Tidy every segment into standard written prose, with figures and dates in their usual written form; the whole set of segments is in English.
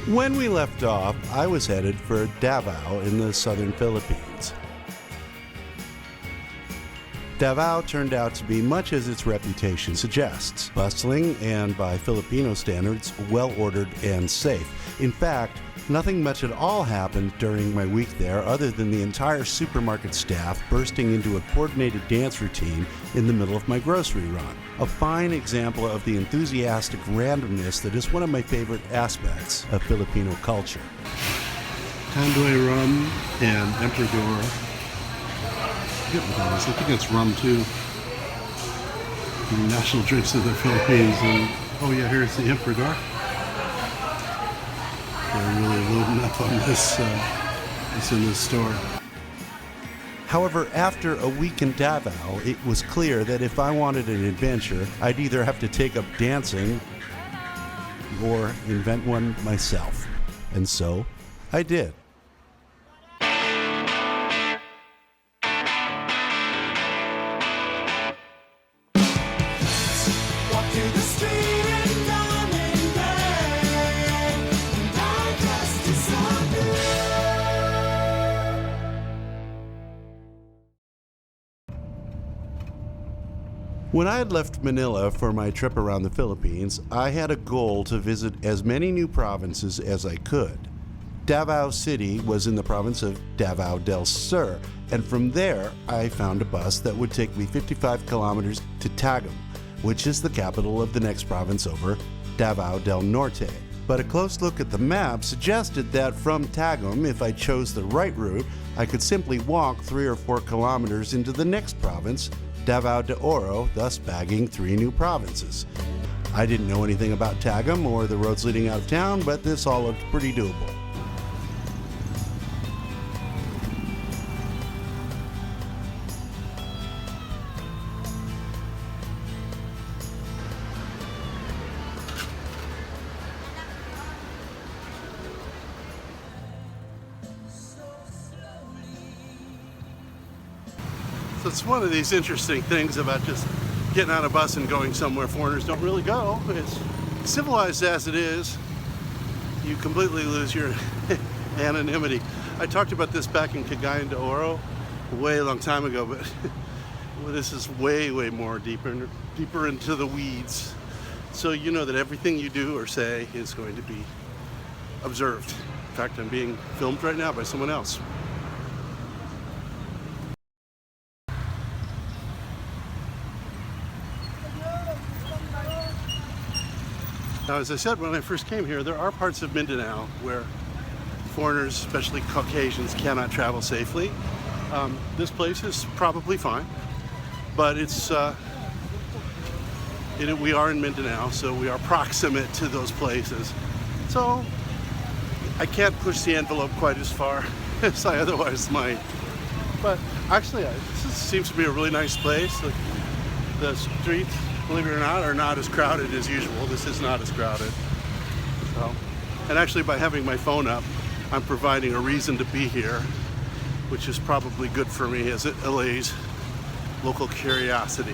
When we left off, I was headed for Davao in the southern Philippines. Davao turned out to be much as its reputation suggests, bustling and, by Filipino standards, well-ordered and safe. In fact, nothing much at all happened during my week there other than the entire supermarket staff bursting into a coordinated dance routine in the middle of my grocery run. A fine example of the enthusiastic randomness that is one of my favorite aspects of Filipino culture. Tanduay rum and Emperador. I forget what that is. I think it's rum too. The national drinks of the Philippines. And oh yeah, here's the Emperador. They're really loading up on this. It's in this store. However, after a week in Davao, it was clear that if I wanted an adventure, I'd either have to take up dancing or invent one myself. And so, I did. When I had left Manila for my trip around the Philippines, I had a goal to visit as many new provinces as I could. Tagum City was in the province of Davao del Sur, and from there I found a bus that would take me 55 kilometers to Tagum, which is the capital of the next province over, Davao del Norte. But a close look at the map suggested that from Tagum, if I chose the right route, I could simply walk 3 or 4 kilometers into the next province, Davao de Oro, thus bagging 3 new provinces. I didn't know anything about Tagum or the roads leading out of town, but this all looked pretty doable. So it's one of these interesting things about just getting on a bus and going somewhere foreigners don't really go. It's civilized as it is, you completely lose your anonymity. I talked about this back in Cagayan de Oro way a long time ago, but this is way more deeper into the weeds. So you know that everything you do or say is going to be observed. In fact, I'm being filmed right now by someone else. Now, as I said when I first came here, there are parts of Mindanao where foreigners, especially Caucasians, cannot travel safely. This place is probably fine, but it's we are in Mindanao, so we are proximate to those places. So I can't push the envelope quite as far as I otherwise might. But actually, this seems to be a really nice place. The streets, believe it or not, are not as crowded as usual. This is not as crowded. So, and actually by having my phone up, I'm providing a reason to be here, which is probably good for me as it allays local curiosity.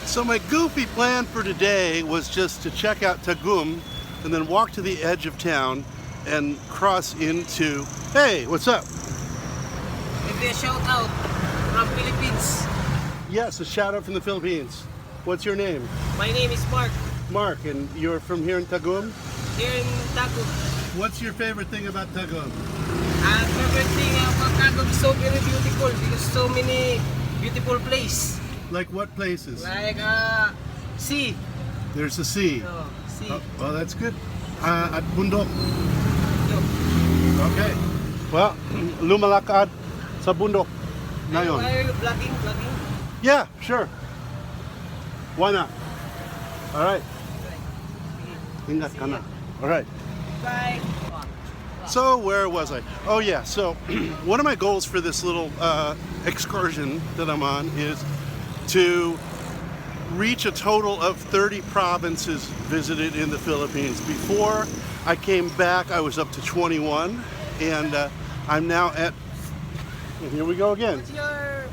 So my goofy plan for today was just to check out Tagum and then walk to the edge of town and cross into, hey, what's up? Maybe a shout out from Philippines. Yes, a shout out from the Philippines. What's your name? My name is Mark. Mark, and you're from here in Tagum? Here in Tagum. What's your favorite thing about Tagum? Favorite thing about Tagum is so very beautiful because so many beautiful places. Like what places? Like sea. There's the sea. Oh, sea. Oh, that's good. At bundok. Okay. Well, lumalakad sa bundok. Ngayon. Why are you vlogging? Yeah, sure. Why not? All right. Ingat ka na. All right. Bye. So where was I? Oh yeah, so one of my goals for this little excursion that I'm on is to reach a total of 30 provinces visited in the Philippines. Before I came back, I was up to 21, and I'm now at, here we go again. What's your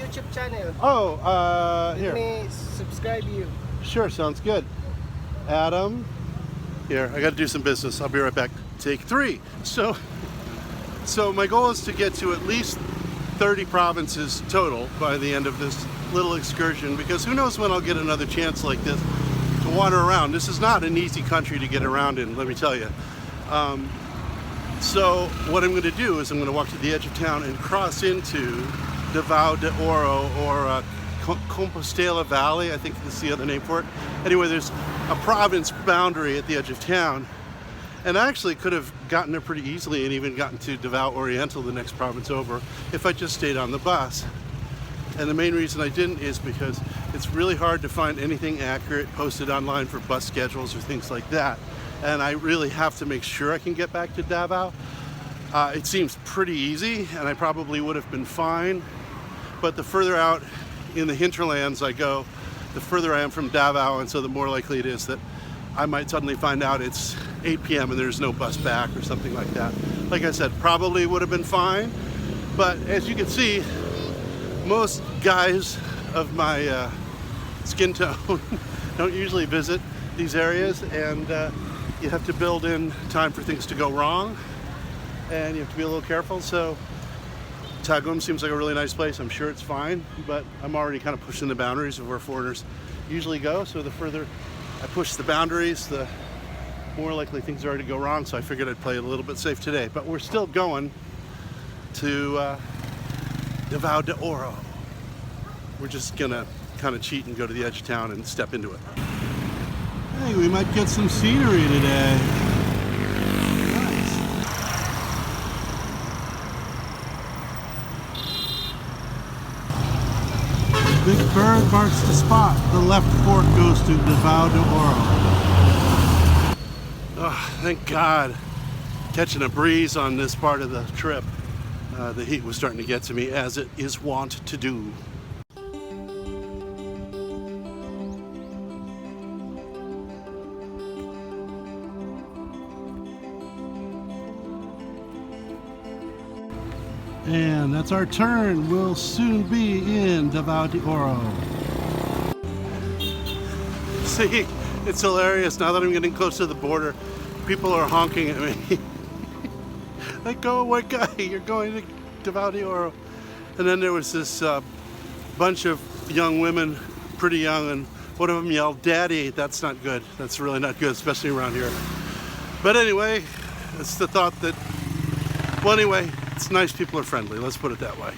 YouTube channel? Oh, here. Let me subscribe you. Sure, sounds good. Adam, here, I got to do some business. I'll be right back. Take 3. So my goal is to get to at least 30 provinces total by the end of this little excursion, because who knows when I'll get another chance like this to wander around. This is not an easy country to get around in, let me tell you. So what I'm going to do is I'm going to walk to the edge of town and cross into Davao de Oro, or Compostela Valley, I think is the other name for it. Anyway, there's a province boundary at the edge of town, and I actually could have gotten there pretty easily and even gotten to Davao Oriental, the next province over, if I just stayed on the bus. And the main reason I didn't is because it's really hard to find anything accurate posted online for bus schedules or things like that. And I really have to make sure I can get back to Davao. It seems pretty easy, and I probably would have been fine. But the further out in the hinterlands I go, the further I am from Davao, and so the more likely it is that I might suddenly find out it's 8 p.m. and there's no bus back or something like that. Like I said, probably would have been fine. But as you can see, most guys of my skin tone don't usually visit these areas, and you have to build in time for things to go wrong, and you have to be a little careful. So Tagum seems like a really nice place. I'm sure it's fine, but I'm already kind of pushing the boundaries of where foreigners usually go. So the further I push the boundaries, the more likely things are to go wrong. So I figured I'd play it a little bit safe today. But we're still going to Davao de Oro. We're just gonna kind of cheat and go to the edge of town and step into it. Hey, we might get some scenery today. Nice. Big bird marks the spot. The left fork goes to Davao de Oro. Oh, thank God. Catching a breeze on this part of the trip. The heat was starting to get to me, as it is wont to do. And that's our turn. We'll soon be in Davao de Oro. See, it's hilarious. Now that I'm getting close to the border, people are honking at me. Like, go away, guy, you're going to Davao de Oro. And then there was this bunch of young women, pretty young, and one of them yelled, "Daddy." That's not good. That's really not good, especially around here. But anyway, it's the thought that, well, anyway, it's nice people are friendly, let's put it that way.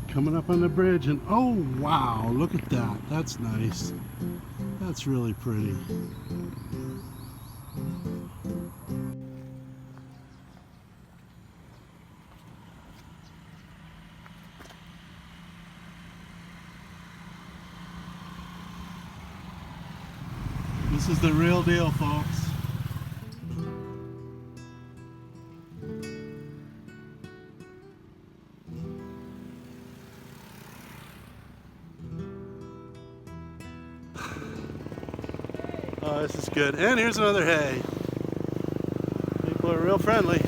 Coming up on the bridge, and oh wow, look at that. That's nice. That's really pretty. This is the real deal, folks. Oh, this is good. And here's another hay. People are real friendly.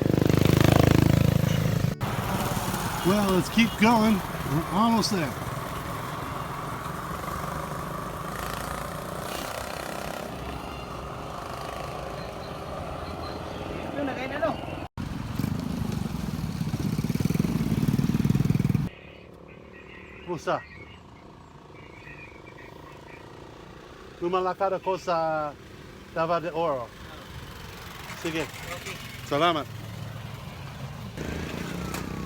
Well, let's keep going. We're almost there. Kumusta? Lumalakad ako sa Davao de Oro. Sige. Okay. Salamat.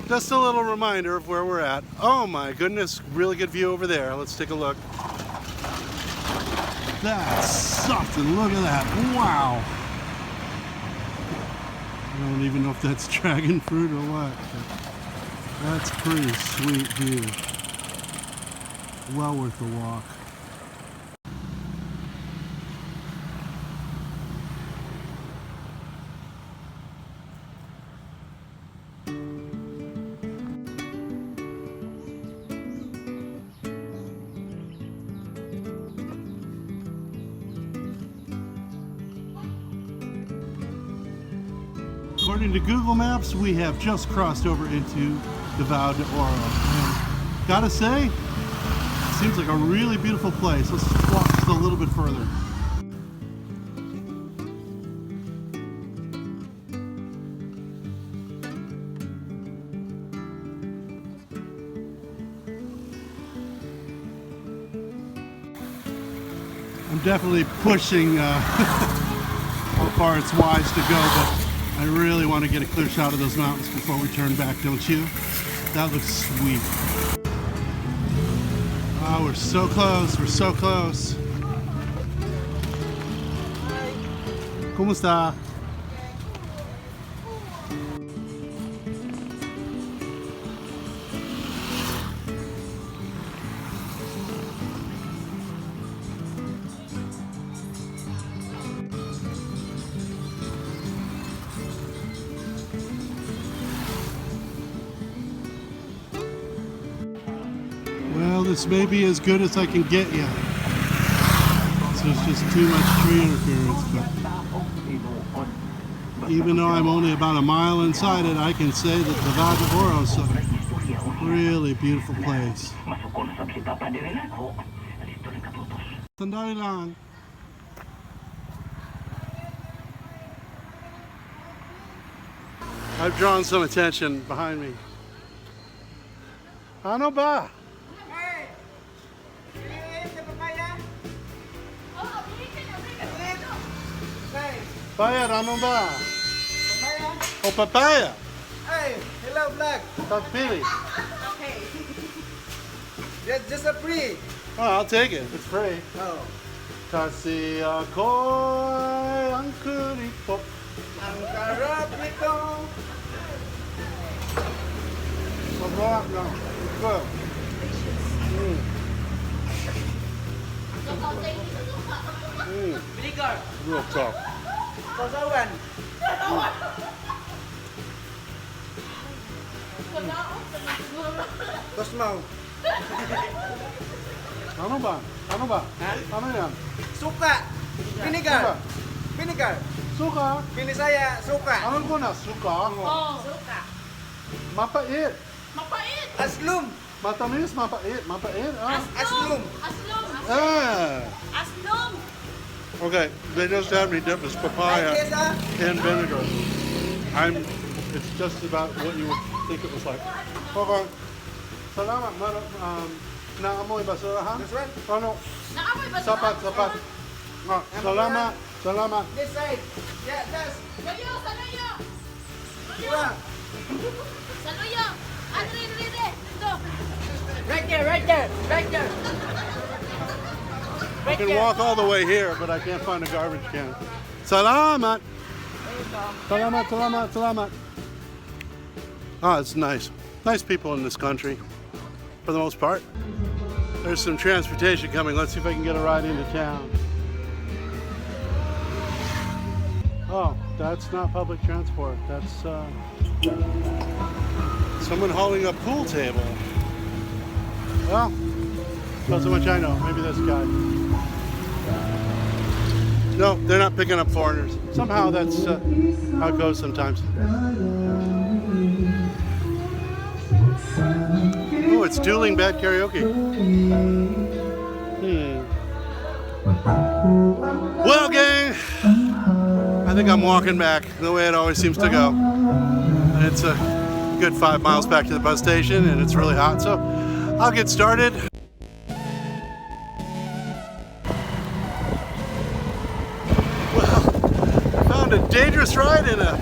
Just a little reminder of where we're at. Oh my goodness, really good view over there. Let's take a look. That's something. Look at that. Wow. I don't even know if that's dragon fruit or what. That's pretty sweet view. Well worth the walk. According to Google Maps, we have just crossed over into Davao de Oro. And gotta say, it seems like a really beautiful place. Let's walk just a little bit further. I'm definitely pushing how far it's wise to go, but I really want to get a clear shot of those mountains before we turn back, don't you? That looks sweet. Oh, we're so close, we're so close. Kumusta? Well, this may be as good as I can get you. So it's just too much tree interference, but even though I'm only about a mile inside it, I can say that Davao de Oro is a really beautiful place. Sandali lang. I've drawn some attention behind me. Ano ba? Hey! Hey, the papaya! Oh, Hey! Papaya, ano ba? Papaya! Oh, papaya. Hey! Hello, vlog! Pagpili. Okay. Just a free. Oh, I'll take it. It's free. Oh. Kasi ako'y ang kuripot. Ang sarap nito. Masarap na. It's good. Vinegar. Real tough. Sausawan. Tosmaw. Ano ba? Ano ba? Ha? Ano yan? Suka. Vinegar. Suka. Vinegar. Suka? Binisaya, suka. Ano ko na? Suka? Oh, suka. Mapait. Mapait. Aslum. Matamis, mapait. Mapait. Ah. Aslum. Aslom. Ah. Aslom. Okay, they just had me dip this papaya Ay, kesa. in vinegar. It's just about what you would think it was like. Okay. Salamat. Naamoy basurahan? This one? Ano? Naamoy ba? Sapat, sapat. Ah, salamat. Salamat. This side. Yeah, that's. Saluyo, saluyo. Diba? Saluyo. Andre, Ito. Right there, right there, right there. I can walk all the way here, but I can't find a garbage can. Salamat. Salamat, salamat, salamat. Ah, it's nice. Nice people in this country, for the most part. There's some transportation coming. Let's see if I can get a ride into town. Oh, that's not public transport. That's someone hauling a pool table. Well, not so much I know. Maybe this guy. No, they're not picking up foreigners. Somehow that's how it goes sometimes. Oh, it's dueling bad karaoke. Well, gang, I think I'm walking back the way it always seems to go. It's a good 5 miles back to the bus station, and it's really hot, so I'll get started. Well, I found a dangerous ride in a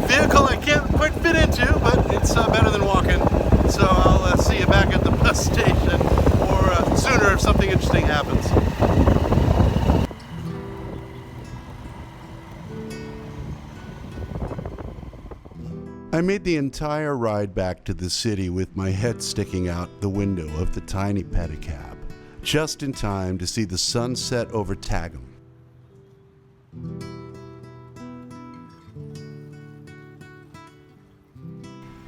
vehicle I can't quite fit into, but it's better than walking. So I'll see you back at the bus station, or sooner if something interesting happens. I made the entire ride back to the city with my head sticking out the window of the tiny pedicab, just in time to see the sun set over Tagum.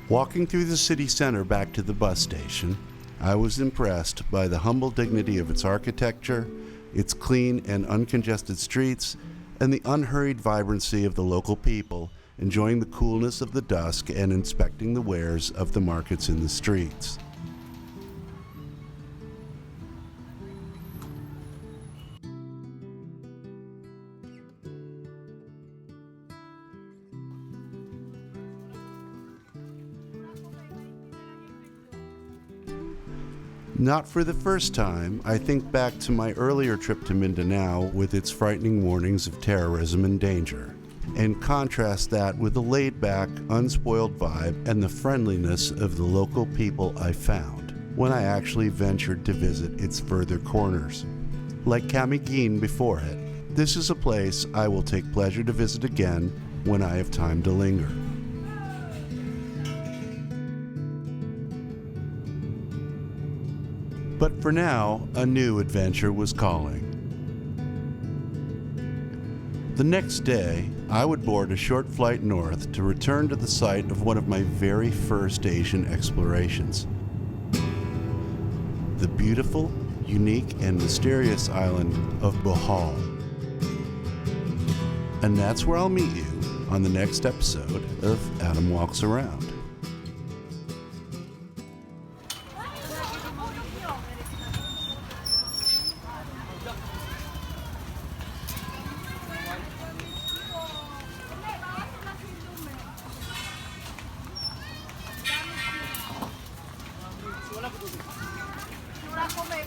Walking through the city center back to the bus station, I was impressed by the humble dignity of its architecture, its clean and uncongested streets, and the unhurried vibrancy of the local people enjoying the coolness of the dusk and inspecting the wares of the markets in the streets. Not for the first time, I think back to my earlier trip to Mindanao with its frightening warnings of terrorism and danger, and contrast that with the laid-back, unspoiled vibe and the friendliness of the local people I found when I actually ventured to visit its further corners. Like Camiguin before it, this is a place I will take pleasure to visit again when I have time to linger. But for now, a new adventure was calling. The next day, I would board a short flight north to return to the site of one of my very first Asian explorations. The beautiful, unique, and mysterious island of Bohol. And that's where I'll meet you on the next episode of Adam Walks Around. Wala ko may